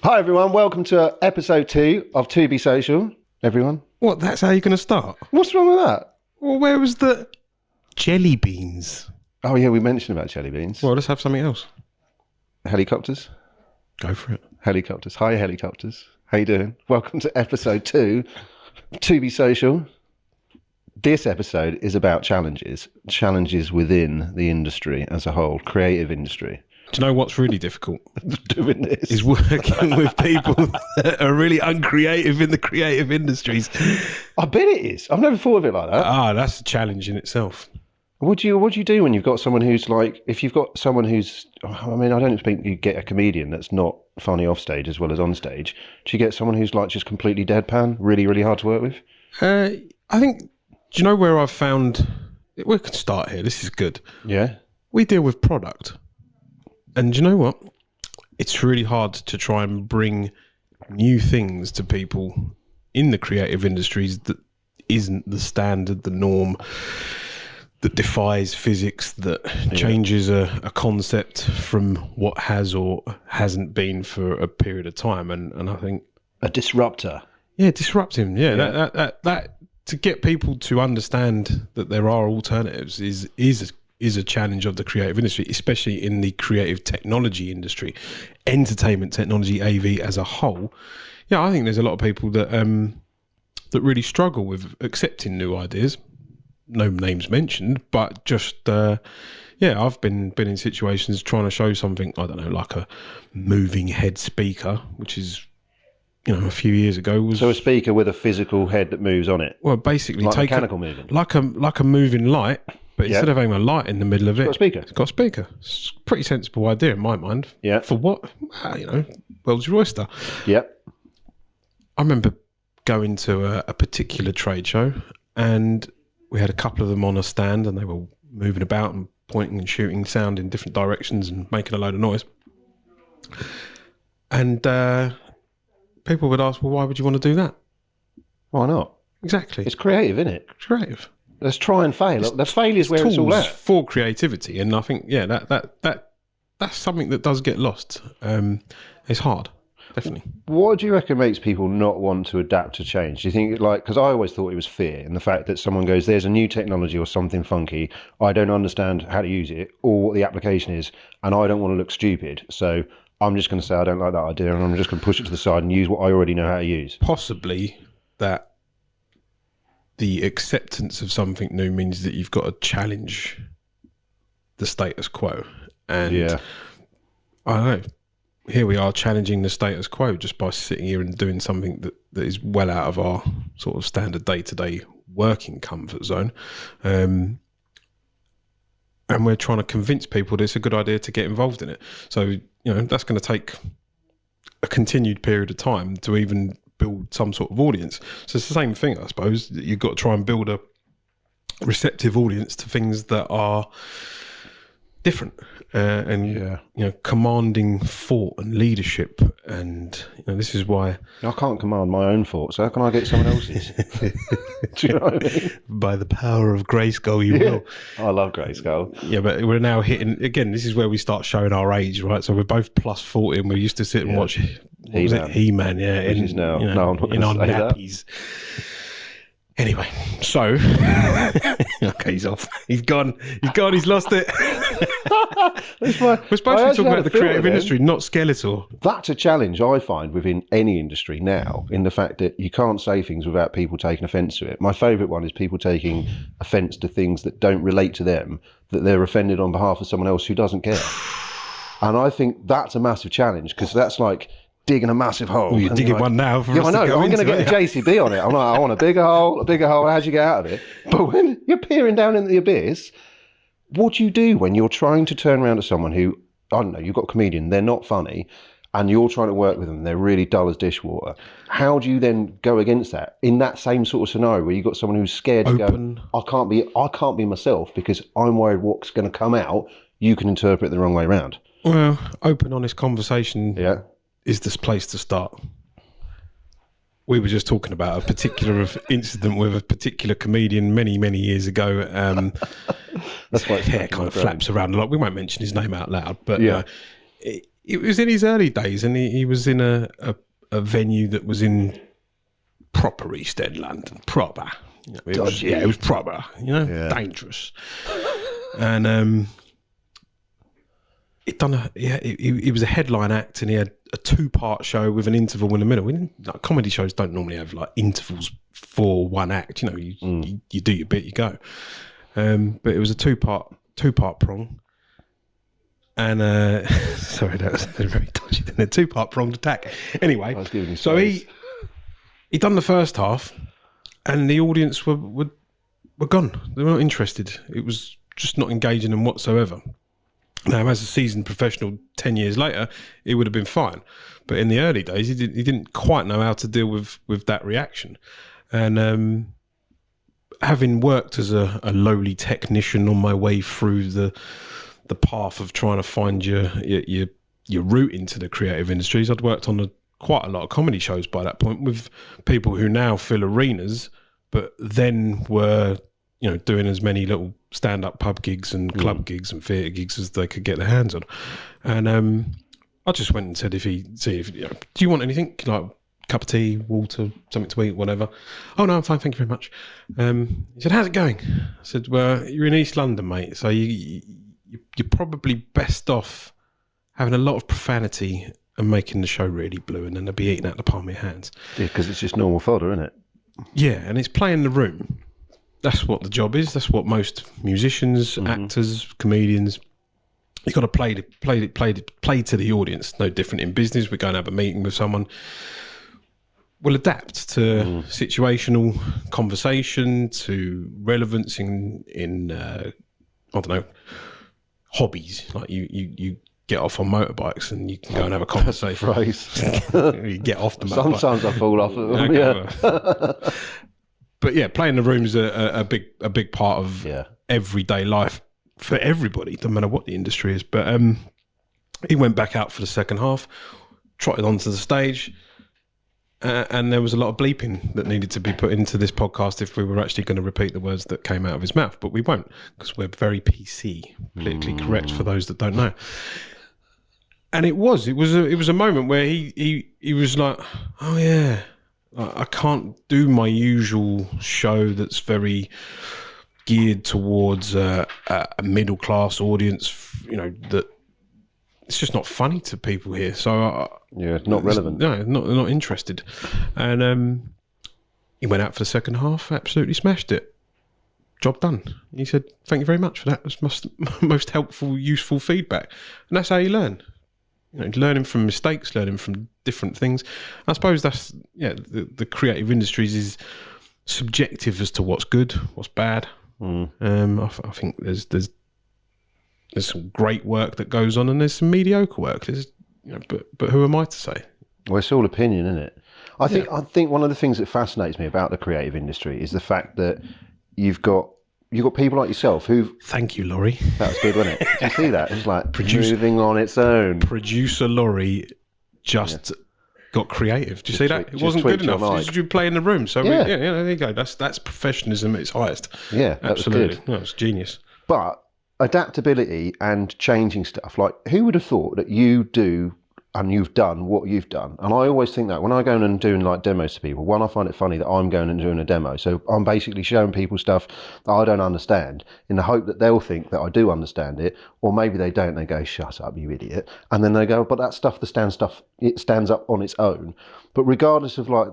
Hi everyone, welcome to episode 2 of To Be Social. Everyone. What, that's how you're going to start? What's wrong with that? Well, where was the jelly beans? Oh yeah, we mentioned about jelly beans. Well, let's have something else. Helicopters? Go for it. Helicopters. Hi helicopters. How you doing? Welcome to episode 2 of To Be Social. This episode is about challenges within the industry as a whole, creative industry. Do you know what's really difficult? Doing this. Is working with people that are really uncreative in the creative industries. I bet it is. I've never thought of it like that. That's a challenge in itself. What do you do when you've got someone who's like, if you've got someone who's, I mean, I don't expect you get a comedian that's not funny off stage as well as on stage. Do you get someone who's like just completely deadpan, really, really hard to work with? I think, do you know where I've found, we can start here, this is good. Yeah. We deal with product. And do you know what? It's really hard to try and bring new things to people in the creative industries that isn't the standard, the norm, that defies physics, that changes a concept from what has or hasn't been for a period of time. And I think... A disruptor. Yeah, disrupt him. Yeah. That to get people to understand that there are alternatives is a challenge of the creative industry, especially in the creative technology industry, entertainment technology, AV as a whole. Yeah, I think there's a lot of people that that really struggle with accepting new ideas. No names mentioned, but just I've been in situations trying to show something, I don't know, like a moving head speaker, which is, a few years ago was... So a speaker with a physical head that moves on it? Well, basically... Like mechanical moving? Like a moving light, but instead of having a light in the middle of it... It's got a speaker? It's a pretty sensible idea in my mind. Yeah. For what? World's your oyster. Yep. I remember going to a particular trade show, and we had a couple of them on a stand, and they were moving about and pointing and shooting sound in different directions and making a load of noise. And people would ask, well, why would you want to do that? Why not? Exactly. It's creative, isn't it? Creative. Let's try and fail. The failure's where it's all at. For creativity, and I think that's something that does get lost. It's hard, definitely. What do you reckon makes people not want to adapt to change? Do you think, because I always thought it was fear in the fact that someone goes, there's a new technology or something funky, I don't understand how to use it or what the application is, and I don't want to look stupid, so I'm just going to say I don't like that idea, and I'm just going to push it to the side and use what I already know how to use. Possibly that the acceptance of something new means that you've got to challenge the status quo. And I don't know, here we are challenging the status quo just by sitting here and doing something that is well out of our sort of standard day-to-day working comfort zone. And we're trying to convince people that it's a good idea to get involved in it. So, that's going to take a continued period of time to even build some sort of audience. So it's the same thing, I suppose. You've got to try and build a receptive audience to things that are different and commanding thought and leadership. And this is why I can't command my own thoughts. How can I get someone else's? Do you know what I mean? By the power of Grayskull, you will. I love Grayskull. Yeah, but we're now hitting again. This is where we start showing our age, right? So we're both plus 40, and we used to sit and watch. What was it? He-Man, yeah. Which is now. No, I'm not in our say nappies. Anyway, so okay, he's off. He's gone. He's lost it. We're supposed to be talking about the creative industry, not Skeletor. That's a challenge I find within any industry now, in the fact that you can't say things without people taking offence to it. My favourite one is people taking offence to things that don't relate to them, that they're offended on behalf of someone else who doesn't care. And I think that's a massive challenge, because that's like digging a massive hole. Well, you're digging one now. Yeah, I know. I'm going to get the JCB on it. I'm like, I want a bigger hole. How'd you get out of it? But when you're peering down into the abyss, what do you do when you're trying to turn around to someone who, I don't know, you've got a comedian, they're not funny, and you're trying to work with them, they're really dull as dishwater. How do you then go against that in that same sort of scenario where you've got someone who's scared to go, I can't be myself because I'm worried what's going to come out, you can interpret it the wrong way around. Well, open, honest conversation is this place to start. We were just talking about a particular incident with a particular comedian many, many years ago. That's why his hair kind of flaps around a lot. We won't mention his name out loud, but it was in his early days, and he was in a venue that was in proper East End London, proper. It was proper, dangerous. And he was a headline act, and he had a 2-part show with an interval in the middle. Comedy shows don't normally have like intervals for one act. You do your bit, you go. But it was a two-part prong. And sorry, that was very dodgy. A 2-part pronged attack. Anyway, so he done the first half, and the audience were gone. They were not interested. It was just not engaging them whatsoever. Now, as a seasoned professional 10 years later, it would have been fine. But in the early days, he didn't quite know how to deal with that reaction. And having worked as a lowly technician on my way through the path of trying to find your route into the creative industries, I'd worked on quite a lot of comedy shows by that point with people who now fill arenas, but then were doing as many little stand-up pub gigs and club gigs and theatre gigs as they could get their hands on. And I just went and said, do you want anything, like a cup of tea, water, something to eat, whatever? Oh no, I'm fine, thank you very much. He said, how's it going? I said, well, you're in East London, mate, so you're probably best off having a lot of profanity and making the show really blue, and then they'll be eating out the palm of your hands. Yeah, because it's just normal fodder, isn't it? Yeah, and it's playing the room. That's what the job is. That's what most musicians, actors, comedians. You've got to play to the audience. No different in business. We go and have a meeting with someone. We'll adapt to situational conversation, to relevance in I don't know, hobbies. Like you get off on motorbikes and you can go and have a conversation. You get off the motorbike. Sometimes I fall off of them, yeah. But yeah, playing the room is a big part of everyday life for everybody, no matter what the industry is. But he went back out for the second half, trotted onto the stage, and there was a lot of bleeping that needed to be put into this podcast if we were actually going to repeat the words that came out of his mouth. But we won't, because we're very PC, politically correct for those that don't know. And it was a moment where he was like, oh yeah, I can't do my usual show that's very geared towards a middle class audience, that it's just not funny to people here. So not relevant. No, not interested. And he went out for the second half, absolutely smashed it. Job done. He said, thank you very much for that. It was most helpful, useful feedback. And that's how you learn. Learning from mistakes, learning from different things. I suppose that's the creative industries is subjective as to what's good, what's bad. I think there's some great work that goes on, and there's some mediocre work. But who am I to say? Well, it's all opinion, isn't it? I think one of the things that fascinates me about the creative industry is the fact that you've got people like yourself who... Thank you, Laurie. That was good, wasn't it? Did you see that? It's like moving on its own. Producer Laurie just got creative. Do you see that? It wasn't good enough. Did you play in the room? So there you go. That's professionalism at its highest. Yeah, absolutely. No, it's genius. But adaptability and changing stuff, like who would have thought that you do and you've done what you've done? And I always think that when I go in and doing like demos to people, one, I find it funny that I'm going and doing a demo. So I'm basically showing people stuff that I don't understand in the hope that they'll think that I do understand it, or maybe they don't. They go, shut up, you idiot. And then they go, but that stuff, it stands up on its own. But regardless of like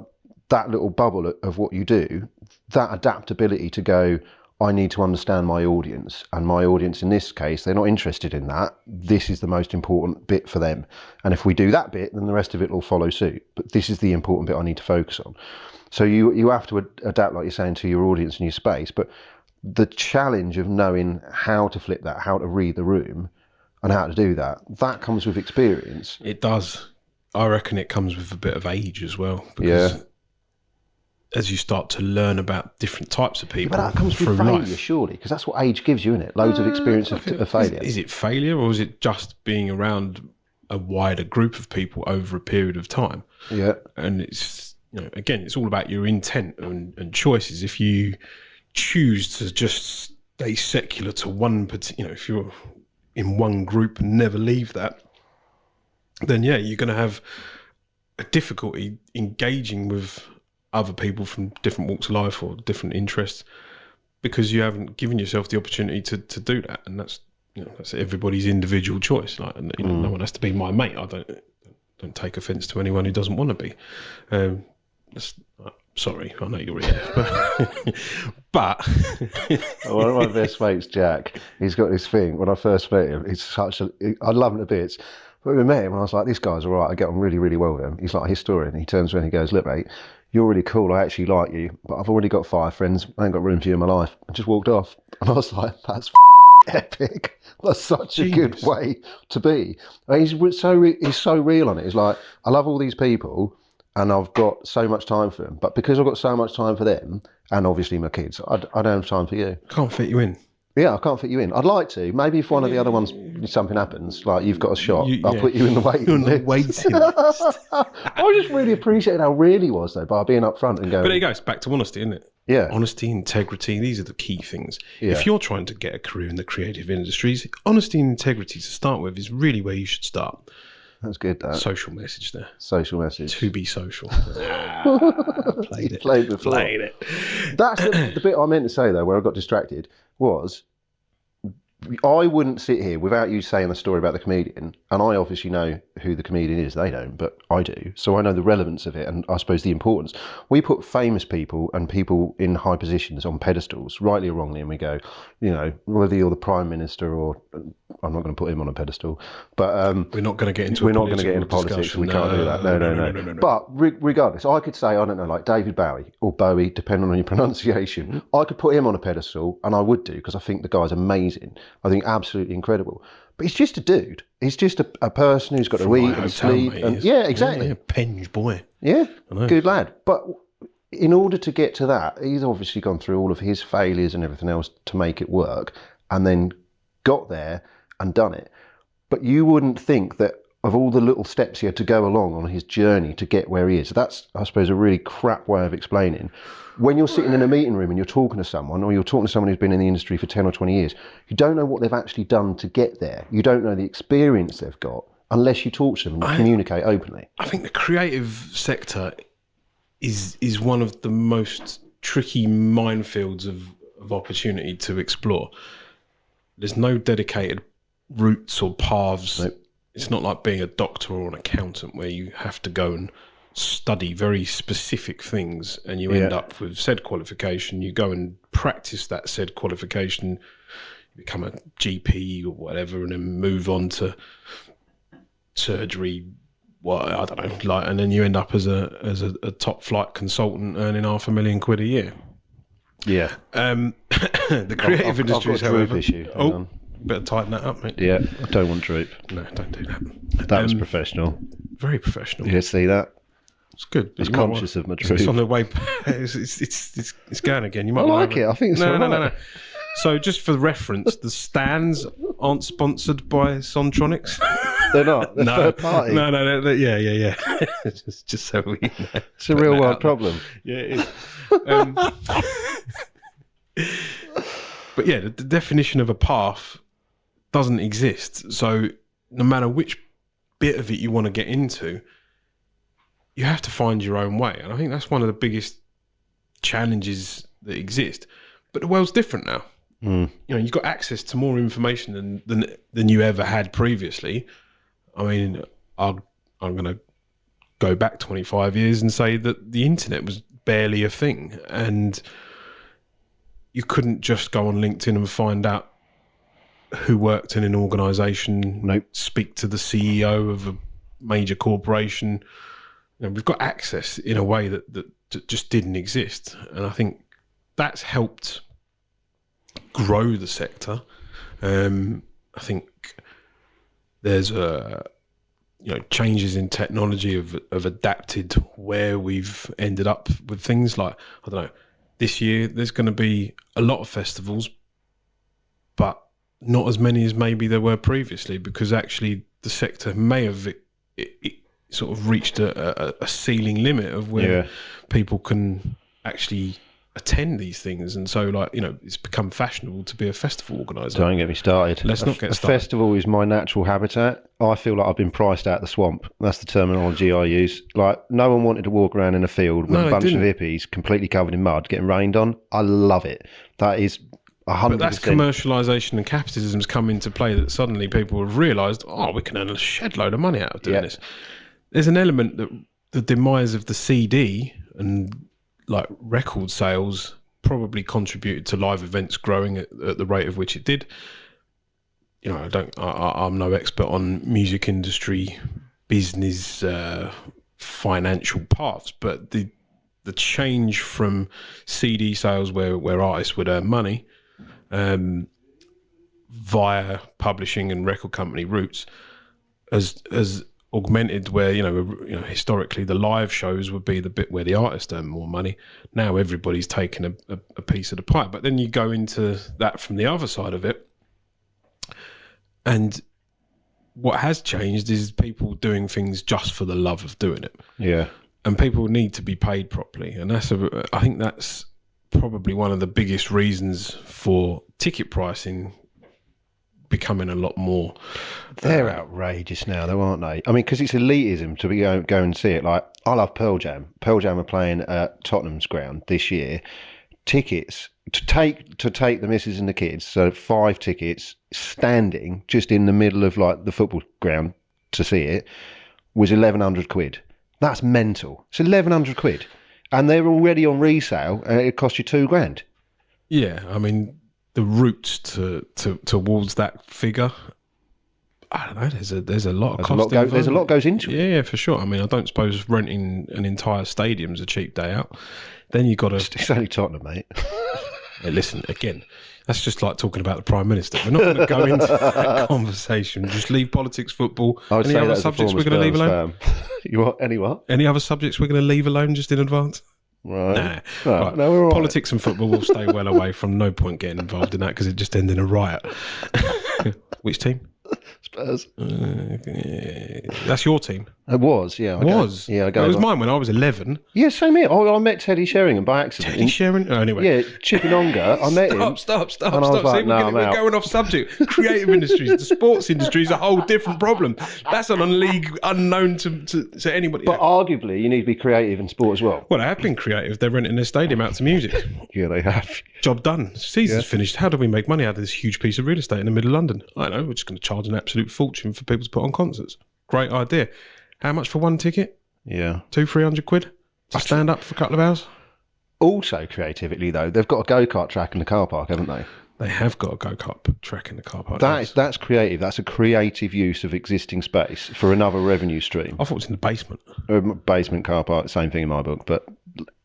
that little bubble of what you do, that adaptability to go, I need to understand my audience, and my audience in this case, they're not interested in that. This is the most important bit for them. And if we do that bit, then the rest of it will follow suit. But this is the important bit I need to focus on. So you have to adapt, like you're saying, to your audience and your space. But the challenge of knowing how to flip that, how to read the room and how to do that, that comes with experience. It does. I reckon it comes with a bit of age as well. Because as you start to learn about different types of people, but that comes with failure, surely, because that's what age gives you, isn't it? Loads of experience of failure. Is it failure, or is it just being around a wider group of people over a period of time? Yeah, and it's again, it's all about your intent and choices. If you choose to just stay secular to one, if you're in one group and never leave that, then yeah, you're going to have a difficulty engaging with other people from different walks of life or different interests because you haven't given yourself the opportunity to do that. And that's, that's everybody's individual choice. Like, no one has to be my mate. I don't take offence to anyone who doesn't want to be. Sorry, I know you're here, but one of my best mates, Jack, he's got this thing. When I first met him, I love him to bits. But we met him and I was like, this guy's all right. I get on really, really well with him. He's like a historian. He turns around and he goes, look, mate, you're really cool. I actually like you, but I've already got 5 friends. I ain't got room for you in my life. I just walked off. And I was like, that's epic. That's such a good way to be. I mean, he's so real on it. He's like, I love all these people and I've got so much time for them. But because I've got so much time for them and obviously my kids, I don't have time for you. Can't fit you in. Yeah, I can't fit you in. I'd like to. Maybe if one of the other ones, something happens, like you've got a shot, I'll put you in the waiting list. I just really appreciated how real he was, though, by being upfront and going... But there you go. It's back to honesty, isn't it? Yeah. Honesty, integrity, these are the key things. Yeah. If you're trying to get a career in the creative industries, honesty and integrity to start with is really where you should start. That's good, that. Social message there. Social message. To be social. Played it. Played it. That's the bit I meant to say, though, where I got distracted, was I wouldn't sit here without you saying the story about the comedian, and I obviously know who the comedian is, they don't, but I do, so I know the relevance of it and I suppose the importance. We put famous people and people in high positions on pedestals, rightly or wrongly, and we go, whether you're the Prime Minister or... I'm not going to put him on a pedestal, but we're not going to get into politics. We can't do that. No. But regardless, I could say, I don't know, like David Bowie or Bowie, depending on your pronunciation. I could put him on a pedestal, and I would do because I think the guy's amazing. I think absolutely incredible. But he's just a dude. He's just a person who's got to eat and sleep. Yeah, exactly. Yeah, Penge boy. Yeah, good lad. But in order to get to that, he's obviously gone through all of his failures and everything else to make it work, and then got there and done it. But you wouldn't think that of all the little steps he had to go along on his journey to get where he is. That's, I suppose, a really crap way of explaining. When you're sitting in a meeting room and you're talking to someone, or you're talking to someone who's been in the industry for 10 or 20 years, you don't know what they've actually done to get there. You don't know the experience they've got unless you talk to them and you communicate openly. I think the creative sector is one of the most tricky minefields of opportunity to explore. There's no dedicated routes or paths. Nope. It's not like being a doctor or an accountant where you have to go and study very specific things and you end up with said qualification. You go and practice that said qualification, you become a GP or whatever, and then move on to surgery. Well, I don't know, and then you end up as a top flight consultant earning £500,000 a year. Yeah. The creative industry, however, issue. Better tighten that up, mate. Yeah, I don't want droop. No, don't do that. That was professional. Very professional. You see that? It's good. It's conscious of my droop. It's on the way. It's going again. You might like it. I think it's no. So, just for reference, the stands aren't sponsored by Sontronics. They're not. They're third party. No. Yeah. just so we know. It's a real world problem. Yeah, it is. But yeah, the definition of a path doesn't exist. So no matter which bit of it you want to get into, you have to find your own way. And I think that's one of the biggest challenges that exist. But the world's different now. You've got access to more information than you ever had previously. I mean, I'm going to go back 25 years and say that the internet was barely a thing, and you couldn't just go on LinkedIn and find out who worked in an organisation, speak to the CEO of a major corporation. We've got access in a way that just didn't exist, and I think that's helped grow the sector. I think there's changes in technology have adapted where we've ended up with things like, I don't know, this year there's going to be a lot of festivals, but not as many as maybe there were previously, because actually the sector may have it sort of reached a ceiling limit of where people can actually attend these things, and so like it's become fashionable to be a festival organizer. Don't get me started. Let's not get started. A festival is my natural habitat. I feel like I've been priced out the swamp. That's the terminology I use. Like, no one wanted to walk around in a field with a bunch of hippies completely covered in mud getting rained on. I love it. That is 100%. But that's commercialisation and capitalism's come into play, that suddenly people have realised, we can earn a shed load of money out of doing this. There's an element that the demise of the CD and like record sales probably contributed to live events growing at the rate of which it did. I'm no expert on music industry, business, financial paths, but the change from CD sales where artists would earn money via publishing and record company routes as augmented, where historically the live shows would be the bit where the artist earned more money. Now everybody's taking a piece of the pie. But then you go into that from the other side of it, and what has changed is people doing things just for the love of doing it. Yeah. And people need to be paid properly, and I think that's probably one of the biggest reasons for ticket pricing becoming a lot more. They're outrageous now, though, aren't they? I mean, because it's elitism to be go and see it. Like, I love Pearl Jam. Pearl Jam are playing at Tottenham's ground this year. Tickets to take the missus and the kids, so 5 tickets standing just in the middle of like the football ground to see it, was 1,100 quid. That's mental. It's 1,100 quid, and they're already on resale, and it cost you $2,000. Yeah, I mean, the routes towards that figure, I don't know. There's a lot of cost. There's a lot goes into it. Yeah, for sure. I mean, I don't suppose renting an entire stadium's a cheap day out. Then you got to. It's only Tottenham, mate. Hey, listen, again, that's just like talking about the Prime Minister. We're not going to go into that conversation. Just leave politics, football. Any other subjects we're going to leave alone? You what? Any what? Any other subjects we're going to leave alone just in advance? Right. Nah. Right. No, we're all politics and football will stay well away from. No point getting involved in that because it just ends in a riot. Which team? Spurs. That's your team. It was, yeah. It was. Yeah, it was mine when I was 11. Yeah, same here. I met Teddy Sheringham by accident. Teddy Sheringham? Oh, anyway. Yeah, Chippenonga. I met him. Stop. Like, See, we're going off subject. Creative industries. The sports industry is a whole different problem. That's on a league unknown to anybody. But arguably, you need to be creative in sport as well. Well, they have been creative. They're renting their stadium out to music. Yeah, they have. Job done. Season's finished. How do we make money out of this huge piece of real estate in the middle of London? I don't know. We're just going to charge an absolute fortune for people to put on concerts. Great idea. How much for one ticket? Yeah. 200-300 quid to stand up for a couple of hours? Also, creatively, though, they've got a go-kart track in the car park, haven't they? They have got a go-kart track in the car park. That's creative. That's a creative use of existing space for another revenue stream. I thought it was in the basement. Basement car park, same thing in my book, but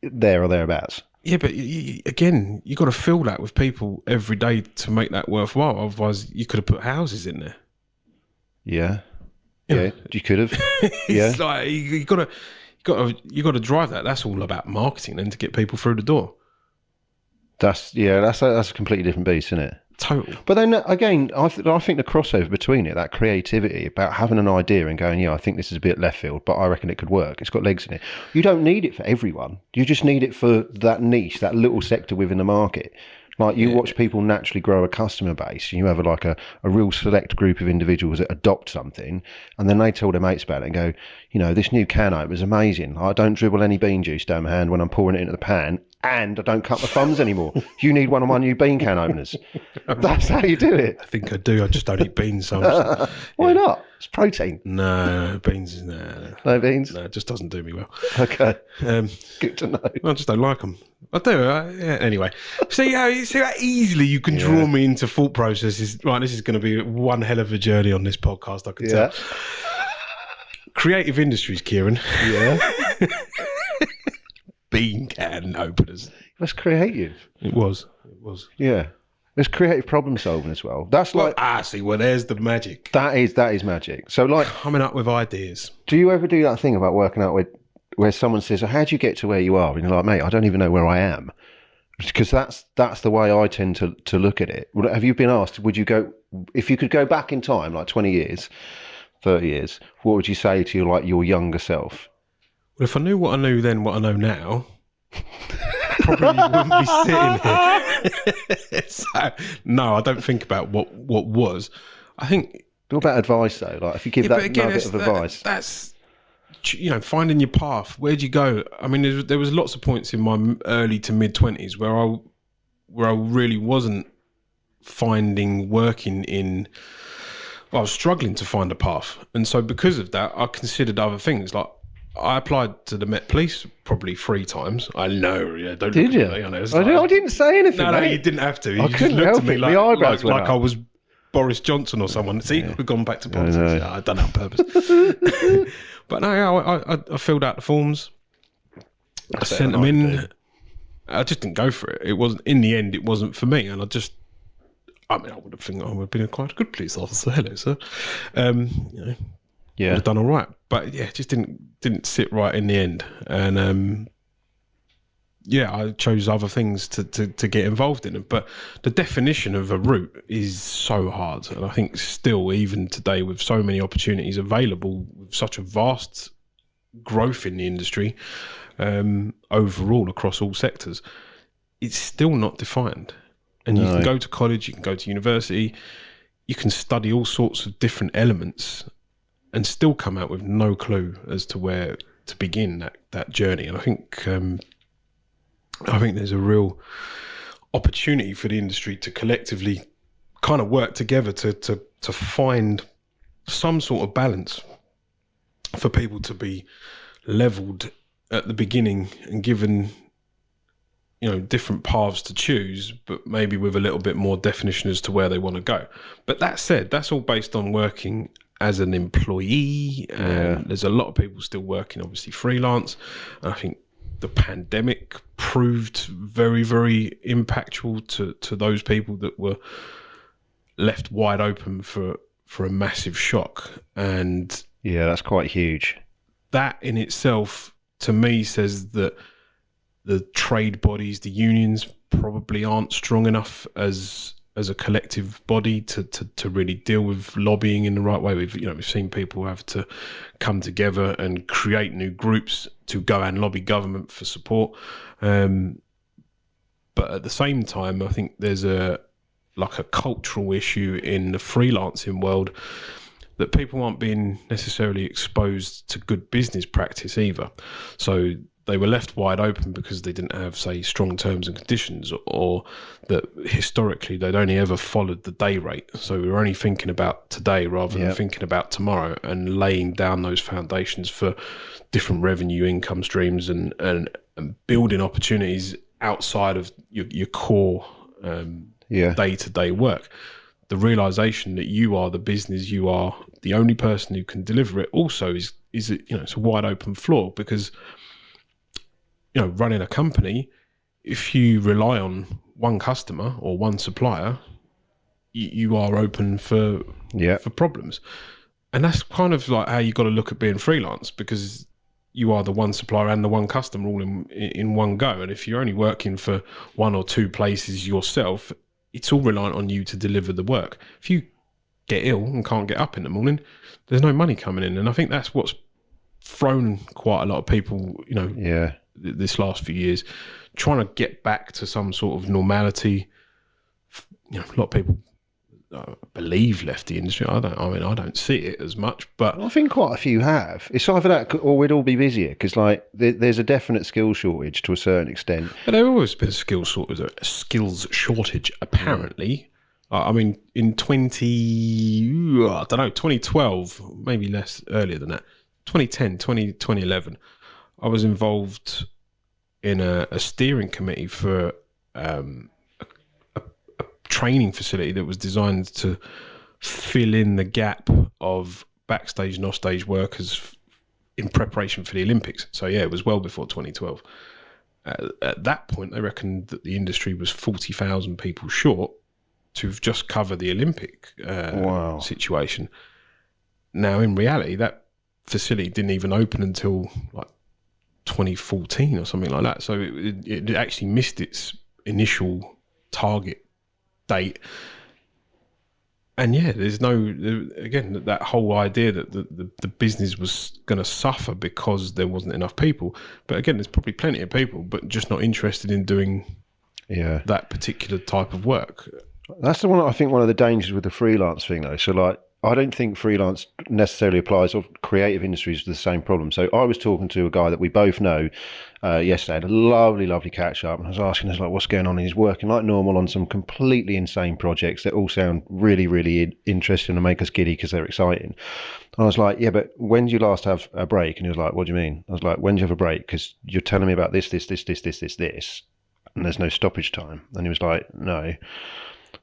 there or thereabouts. Yeah, but again, you've got to fill that with people every day to make that worthwhile. Otherwise, you could have put houses in there. Yeah. Yeah, you could have. Yeah, it's like you got to drive that. That's all about marketing and to get people through the door. That's a completely different beast, isn't it? Total. But then again, I think the crossover between it, that creativity about having an idea and going, I think this is a bit left field, but I reckon it could work. It's got legs in it. You don't need it for everyone. You just need it for that niche, that little sector within the market. Like you watch people naturally grow a customer base, and you have a real select group of individuals that adopt something, and then they tell their mates about it and go, this new can opener is amazing. I don't dribble any bean juice down my hand when I'm pouring it into the pan, and I don't cut my thumbs anymore. You need one of my new bean can openers. That's how you do it. I think I do. I just don't eat beans. So Why not? It's protein. No, beans. No beans? No, it just doesn't do me well. Okay. Good to know. I just don't like them. I do. Anyway, see how easily you can draw me into thought processes. Right, this is going to be one hell of a journey on this podcast, I can tell. Creative industries, Ciarán. Yeah. Bean can openers. That's creative. It was. Yeah. There's creative problem solving as well. That's like... see, there's the magic. That is magic. So like... Coming up with ideas. Do you ever do that thing about working out where someone says, how do you get to where you are? And you're like, mate, I don't even know where I am. Because that's the way I tend to look at it. Have you been asked, if you could go back in time, like 20 years, 30 years, what would you say to your younger self? Well, if I knew what I knew then, what I know now, probably wouldn't be sitting here. So, no, I don't think about what was. I think. What about advice though? Like if you give that nugget of advice, that's finding your path. Where'd you go? I mean, there was lots of points in my early to mid 20s where I really wasn't working in. Well, I was struggling to find a path, and so because of that, I considered other things. Like I applied to the Met Police probably 3 times. I know, yeah. Don't did you? I know. I didn't say anything. No, mate. you didn't have to. You I just couldn't looked help at me it. like, The eyebrows went up. I was Boris Johnson or someone. See, we've gone back to politics. know. I've done that on purpose. But no, I filled out the forms. I sent them in. I just didn't go for it. It wasn't, in the end, it wasn't for me. And I would have been quite a good police officer. Hello, sir. Would have done all right. But yeah, it just didn't sit right in the end. And I chose other things to get involved in them. But the definition of a route is so hard. And I think still, even today, with so many opportunities available, with such a vast growth in the industry, overall across all sectors, it's still not defined. And you can go to college, you can go to university, you can study all sorts of different elements and still come out with no clue as to where to begin that journey. And I think there's a real opportunity for the industry to collectively kind of work together to find some sort of balance for people to be leveled at the beginning and given different paths to choose, but maybe with a little bit more definition as to where they want to go. But that said, that's all based on working as an employee, and there's a lot of people still working obviously freelance. And I think the pandemic proved very, very impactful to those people that were left wide open for a massive shock. And yeah, that's quite huge. That in itself, to me, says that the trade bodies, the unions, probably aren't strong enough as a collective body to really deal with lobbying in the right way. We've seen people have to come together and create new groups to go and lobby government for support. But at the same time, I think there's a cultural issue in the freelancing world that people aren't being necessarily exposed to good business practice either. So they were left wide open because they didn't have, say, strong terms and conditions, or that historically they'd only ever followed the day rate. So we were only thinking about today rather than thinking about tomorrow, and laying down those foundations for different revenue income streams and building opportunities outside of your core day-to-day work. The realization that you are the business, you are the only person who can deliver it, also is it's a wide open floor, because running a company, if you rely on one customer or one supplier, you are open for problems. And that's kind of like how you got to look at being freelance, because you are the one supplier and the one customer all in one go. And if you're only working for one or two places yourself, it's all reliant on you to deliver the work. If you get ill and can't get up in the morning, there's no money coming in. And I think that's what's thrown quite a lot of people, this last few years, trying to get back to some sort of normality. A lot of people believe left the industry. I don't see it as much, but I think quite a few have. It's either that or we'd all be busier, because there's a definite skill shortage to a certain extent. But there's always been a skills shortage apparently. In 2012, maybe less, earlier than that, 2010, 2011, I was involved in a steering committee for a training facility that was designed to fill in the gap of backstage and offstage workers in preparation for the Olympics. So yeah, it was well before 2012. At that point, they reckoned that the industry was 40,000 people short to just cover the Olympic situation. Now, in reality, that facility didn't even open until 2014 or something like that. So it actually missed its initial target date. And yeah, there's no, again, that whole idea that the business was going to suffer because there wasn't enough people. But again, there's probably plenty of people, but just not interested in doing that particular type of work. That's the one, I think, one of the dangers with the freelance thing, though. So, like, I don't think freelance necessarily applies, or creative industries to the same problem. So I was talking to a guy that we both know yesterday, had a lovely catch up, and I was asking us, like, what's going on, and he's working like normal on some completely insane projects that all sound really interesting and make us giddy because they're exciting. And I was like, yeah, but when did you last have a break? And he was like, what do you mean? I was like, when did you have a break? Because you're telling me about this, and there's no stoppage time. And he was like, no.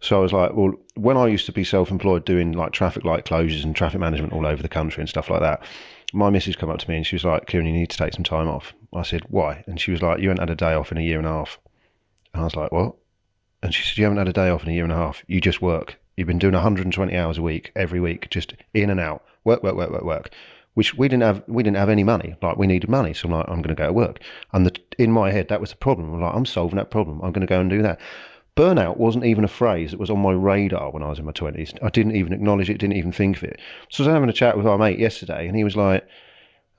So I was like, well, when I used to be self-employed doing like traffic light closures and traffic management all over the country and stuff like that, my missus come up to me and she was like, Ciarán, you need to take some time off. I said, why? And she was like, you haven't had a day off in a year and a half. And I was like, what? And she said, you haven't had a day off in a year and a half. You just work. You've been doing 120 hours a week, every week, just in and out, work. Which we didn't have any money. Like, we needed money. So I'm like, I'm going to go to work. And in my head, that was the problem. I'm like, I'm solving that problem. I'm going to go and do that. Burnout wasn't even a phrase that was on my radar when I was in my 20s. I didn't even acknowledge it, didn't even think of it. So I was having a chat with our mate yesterday, and he was like,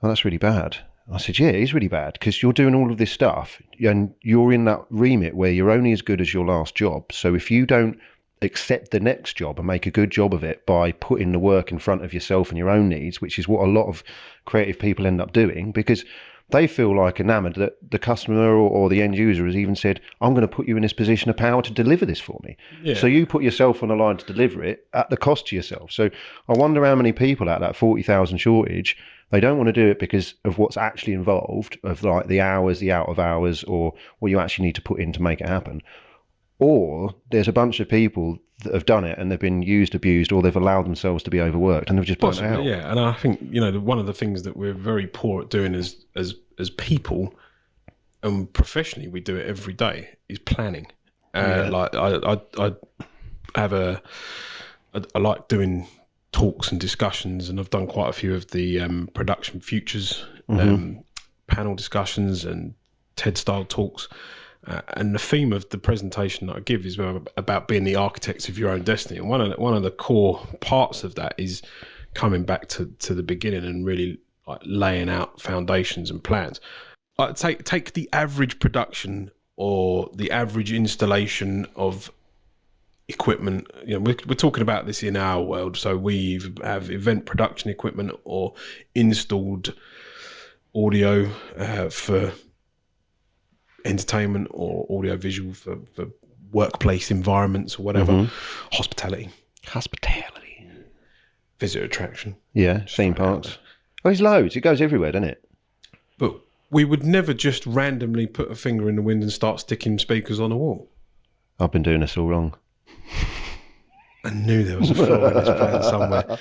oh, that's really bad. I said, yeah, it is really bad, because you're doing all of this stuff, and you're in that remit where you're only as good as your last job. So if you don't accept the next job and make a good job of it by putting the work in front of yourself and your own needs, which is what a lot of creative people end up doing, because they feel like enamored that the customer or the end user has even said, I'm going to put you in this position of power to deliver this for me. Yeah. So you put yourself on the line to deliver it at the cost to yourself. So I wonder how many people out of that 40,000 shortage, they don't want to do it because of what's actually involved, of like the hours, the out of hours, or what you actually need to put in to make it happen. Or there's a bunch of people that have done it and they've been used, abused, or they've allowed themselves to be overworked and they've just burnt out. Yeah, and I think, one of the things that we're very poor at doing as people, and professionally we do it every day, is planning. Like I like doing talks and discussions, and I've done quite a few of the production futures panel discussions and TED style talks. And the theme of the presentation that I give is about being the architects of your own destiny. And one of the core parts of that is coming back to the beginning and really like laying out foundations and plans. Take the average production or the average installation of equipment. We're talking about this in our world. So we have event production equipment or installed audio for entertainment or audiovisual for workplace environments or whatever. Hospitality, visitor attraction, theme parks. Oh, there's loads. It goes everywhere, doesn't it? But we would never just randomly put a finger in the wind and start sticking speakers on a wall. I've been doing this all wrong. I knew there was a flaw in this plan somewhere.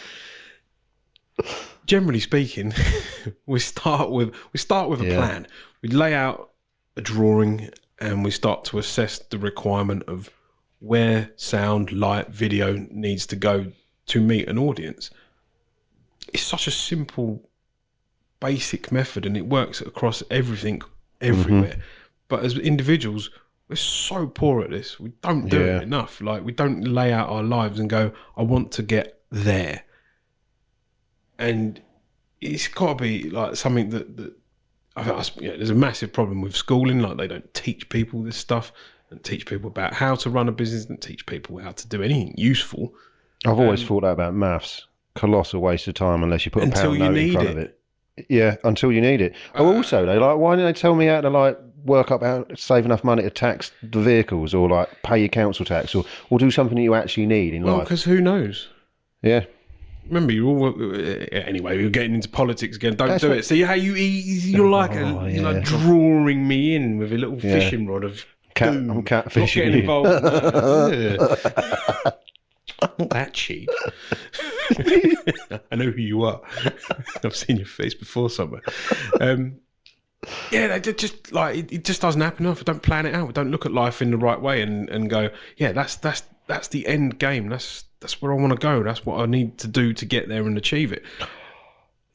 Generally speaking, we start with a plan. We lay out a drawing and we start to assess the requirement of where sound, light, video needs to go to meet an audience. It's such a simple, basic method, and it works across everything, everywhere. But as individuals, we're so poor at this. We don't do it enough. Like, we don't lay out our lives and go, I want to get there. And it's got to be like something that there's a massive problem with schooling. Like, they don't teach people this stuff, and teach people about how to run a business, and teach people how to do anything useful. I've always thought that about maths. Colossal waste of time unless you put a pound note in front of it. Yeah, until you need it. Also, why didn't they tell me how to work up how to save enough money to tax the vehicles, or like pay your council tax, or do something that you actually need in life? Because who knows? Yeah. Remember, you're all anyway. We're getting into politics again. Don't do it. See how you're like drawing me in with a little fishing rod of doom. I'm catfishing. Not getting involved. Not that cheap. I know who you are. I've seen your face before somewhere. They just it just doesn't happen enough. We don't plan it out. We don't look at life in the right way and go, that's the end game. That's where I want to go. That's what I need to do to get there and achieve it.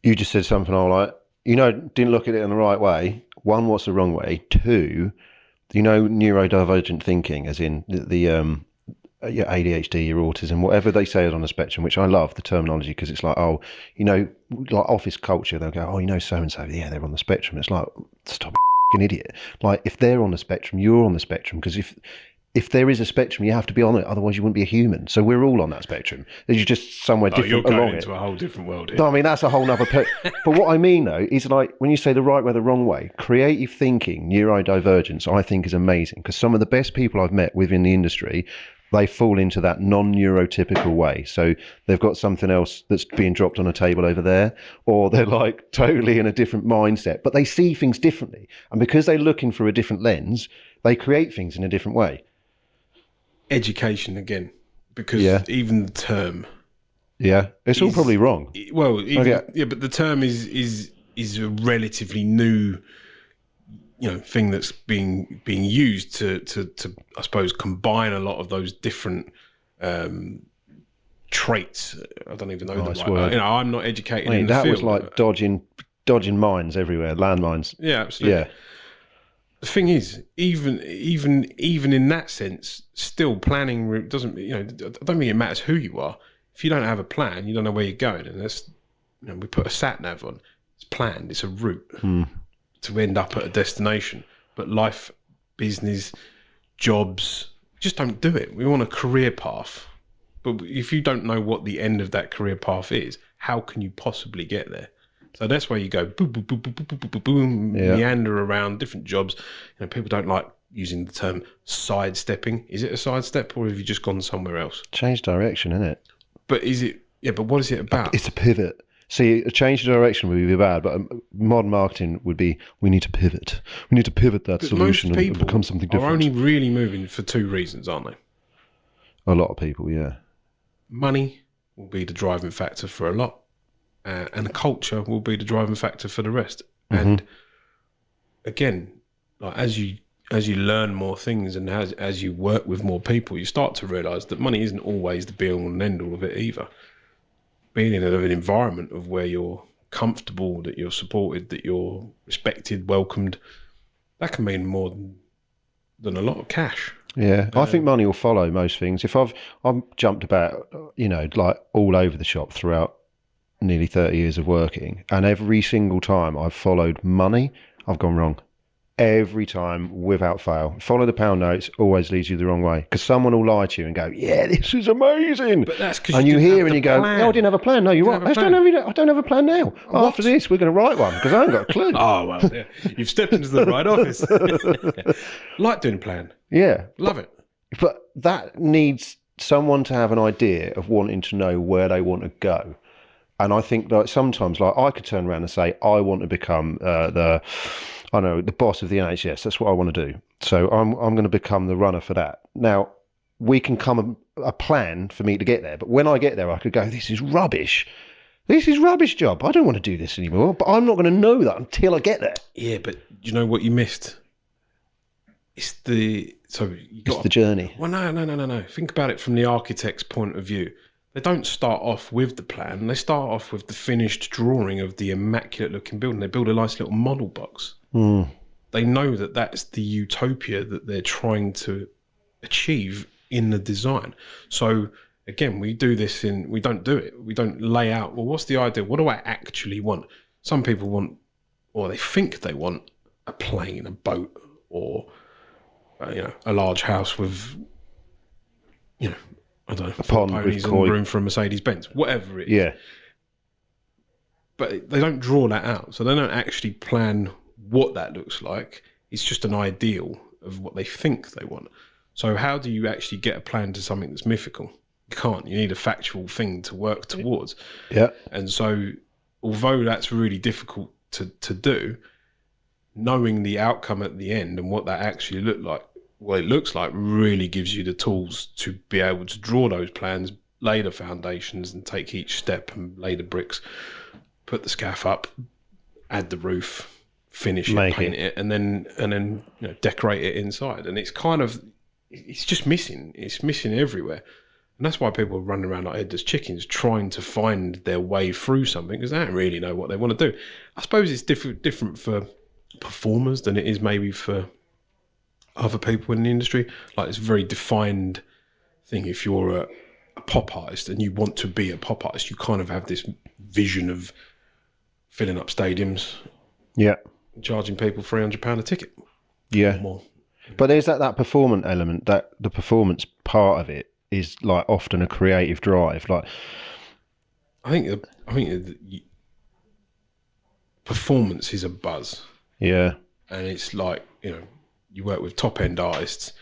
You just said something I like. Didn't look at it in the right way. One, what's the wrong way? Two, neurodivergent thinking, as in the your ADHD, your autism, whatever they say is on the spectrum, which I love the terminology because it's like, oh, you know, like office culture, they'll go, oh, you know, so-and-so, yeah, they're on the spectrum. It's like, stop an idiot. Like, if they're on the spectrum, you're on the spectrum, because if there is a spectrum, you have to be on it, otherwise you wouldn't be a human. So we're all on that spectrum. You're just somewhere different you're going along into it. a whole different world here. No, I mean, that's a whole nother... But what I mean, though, is like, when you say the right way, the wrong way, creative thinking, neurodivergence, I think is amazing, because some of the best people I've met within the industry, they fall into that non-neurotypical way. So they've got something else that's being dropped on a table over there, or they're like totally in a different mindset, but they see things differently. And because they're looking through a different lens, they create things in a different way. Education again, because even the term, it's all probably wrong. Well, but the term is a relatively new, thing that's being used to I suppose combine a lot of those different traits. I don't even know the right word. I'm not educated in the field. That was like dodging mines everywhere, landmines. Yeah, absolutely. Yeah. The thing is, even in that sense, still planning doesn't. I don't think it matters who you are. If you don't have a plan, you don't know where you're going, and that's we put a sat nav on. It's planned. It's a route to end up at a destination. But life, business, jobs, just don't do it. We want a career path, but if you don't know what the end of that career path is, how can you possibly get there? So that's where you go boom, boom, boom, boom, boom, boom, boom, boom, meander around different jobs. People don't like using the term sidestepping. Is it a sidestep, or have you just gone somewhere else? Change direction, isn't it? But is it? Yeah, but what is it about? It's a pivot. See, a change of direction would be bad, but modern marketing would be, we need to pivot. We need to pivot that solution and become something different. Are only really moving for two reasons, aren't they? A lot of people, yeah. Money will be the driving factor for a lot. And culture will be the driving factor for the rest. And again, like as you learn more things and as you work with more people, you start to realise that money isn't always the be all and end all of it either. Being in an environment of where you're comfortable, that you're supported, that you're respected, welcomed, that can mean more than a lot of cash. Yeah, I think money will follow most things. If I've jumped about, like all over the shop throughout nearly 30 years of working, and every single time I've followed money, I've gone wrong. Every time, without fail. Follow the pound notes always leads you the wrong way, because someone will lie to you and go, yeah, this is amazing. But that's because you hear and you go, no, I didn't have a plan. No, you're right. I don't have a plan now. After this, we're going to write one, because I haven't got a clue. Oh, well, yeah. You've stepped into the right office. Like doing a plan. Yeah. Love it. But that needs someone to have an idea of wanting to know where they want to go. And I think that sometimes, like, I could turn around and say, I want to become the boss of the NHS. That's what I want to do. So I'm going to become the runner for that. Now, we can come a plan for me to get there. But when I get there, I could go, this is rubbish. This is rubbish job. I don't want to do this anymore. But I'm not going to know that until I get there. Yeah, but you know what you missed? It's the journey. Well, no. Think about it from the architect's point of view. They don't start off with the plan. They start off with the finished drawing of the immaculate-looking building. They build a nice little model box. They know that that's the utopia that they're trying to achieve in the design. So, again, we don't do it. We don't lay out, well, what's the idea? What do I actually want? Some people want, or they think they want, a plane, a boat, or, a large house with, I don't know, a pond ponies with and room for a Mercedes-Benz, whatever it is. Yeah. But they don't draw that out. So they don't actually plan what that looks like. It's just an ideal of what they think they want. So how do you actually get a plan to something that's mythical? You can't. You need a factual thing to work towards. Yeah. And so although that's really difficult to do, knowing the outcome at the end and what that actually looks like really gives you the tools to be able to draw those plans, lay the foundations and take each step and lay the bricks, put the scaff up, add the roof, finish it, paint it, and then decorate it inside. And it's just missing. It's missing everywhere. And that's why people are running around like headless chickens trying to find their way through something, because they don't really know what they want to do. I suppose it's different for performers than it is maybe for other people in the industry. Like, it's a very defined thing. If you're a pop artist and you want to be a pop artist, you kind of have this vision of filling up stadiums, Yeah. charging people £300 a ticket. Yeah. Or more. But there's that performance element, that the performance part of it is like often a creative drive. Like, I think performance is a buzz. yeah, And it's like, you work with top end artists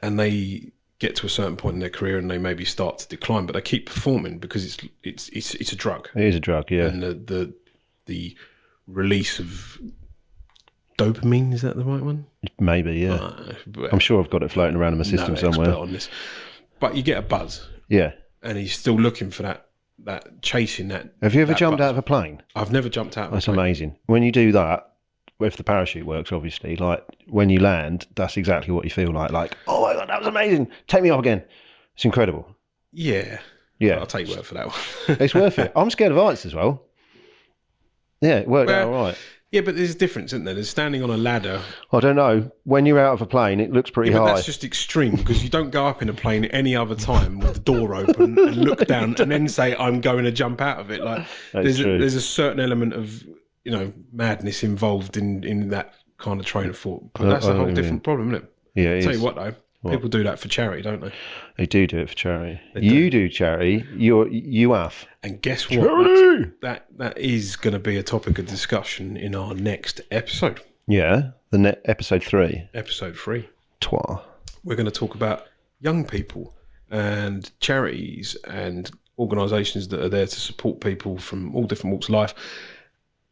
and they get to a certain point in their career and they maybe start to decline, but they keep performing because it's a drug. it is a drug. Yeah, And the release of dopamine, is that the right one? maybe. Yeah, I'm sure I've got it floating around in my system somewhere. On this. But you get a buzz. Yeah. And he's still looking for that chasing that. Have you ever jumped buzz. out of a plane? I've never jumped out of That's a plane. amazing. When you do that, if the parachute works, obviously, like when you land, that's exactly what you feel like. Like, oh my God, that was amazing. Take me off again. It's incredible. Yeah. Yeah. I'll take your word for that one. It's worth it. I'm scared of heights as well. Yeah, it worked out all right. Yeah, but there's a difference, isn't there? There's standing on a ladder. I don't know. When you're out of a plane, it looks pretty But high. that's just extreme because you don't go up in a plane any other time with the door open and look down and then say, I'm going to jump out of it. Like there's a certain element of, madness involved in that kind of train of thought. But that's a whole different problem, isn't it? Yeah, it Tell is. you what, though. People do that for charity, don't they? They do it for charity. You do charity. You have. And guess what? Charity! That is going to be a topic of discussion in our next episode. Yeah, episode 3. Episode 3. Twa. We're going to talk about young people and charities and organisations that are there to support people from all different walks of life.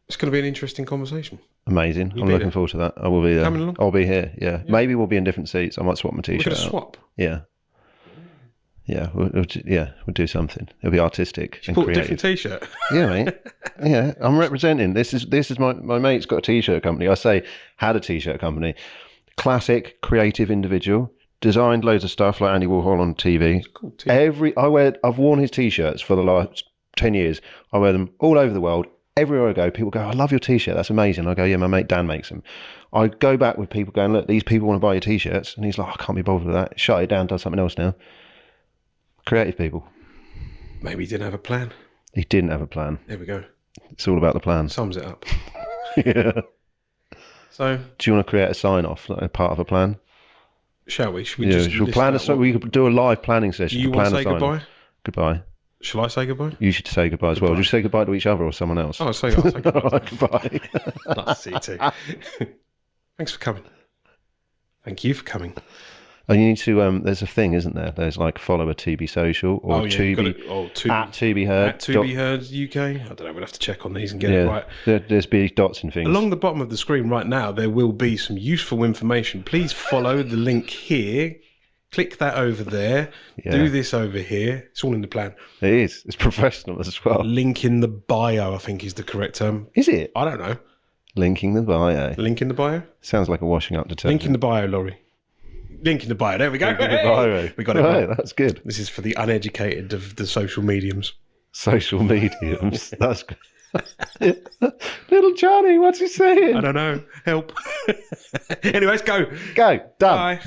It's going to be an interesting conversation. Amazing. I'm be looking there? forward to that. I will be there. Coming along? I'll be here. Yeah. Maybe we'll be in different seats. I might swap my We're t-shirt going to out. swap. Yeah. Yeah. We'll do something. It'll be artistic and Bought a creative. different T-shirt. Yeah, mate. Yeah, I'm representing. This is my mate's got a t-shirt company. I say had a t-shirt company. Classic, creative individual. Designed loads of stuff like Andy Warhol on TV. Cool T-shirt. I've worn his t-shirts for the last 10 years. I wear them all over the world. Everywhere I go, people go, I love your t-shirt. That's amazing. I go, yeah, my mate Dan makes them. I go back with people going, look, these people want to buy your t-shirts. And he's like, I can't be bothered with that. Shut it down, does something else now. Creative people. Maybe he didn't have a plan. He didn't have a plan. There we go. It's all about the plan. Sums it up. Yeah. So, Do you want to create a sign-off, like a part of a plan? shall we? Should we Yeah, just should we list plan out what- we could do a live planning Do session. you to want to plan say a sign-off. goodbye? Goodbye. Shall I say goodbye? You should say goodbye as well. Just say goodbye to each other or someone else. Oh, I'll say goodbye. All right, goodbye. Nice to see you too. Thanks for coming. Thank you for coming. And you need to, there's a thing, isn't there? There's like follow a TB social or Tubi, at Tubi Heard. At Tubi Heard UK. I don't know, we'll have to check on these and get it right. There's big dots and things. Along the bottom of the screen right now, there will be some useful information. Please follow the link here. Click that over there. Yeah. Do this over here. It's all in the plan. It is. It's professional as well. Link in the bio, I think is the correct term. Is it? I don't know. Linking the bio. Link in the bio? Sounds like a washing up detergent. Link in the bio, Laurie. Link in the bio. There we go. Link in the Hey! bio. We got it Right, right. that's good. This is for the uneducated of the social mediums. Social mediums. That's good. Little Johnny, what's he saying? I don't know. Help. Anyways, go. Go. Done. Bye.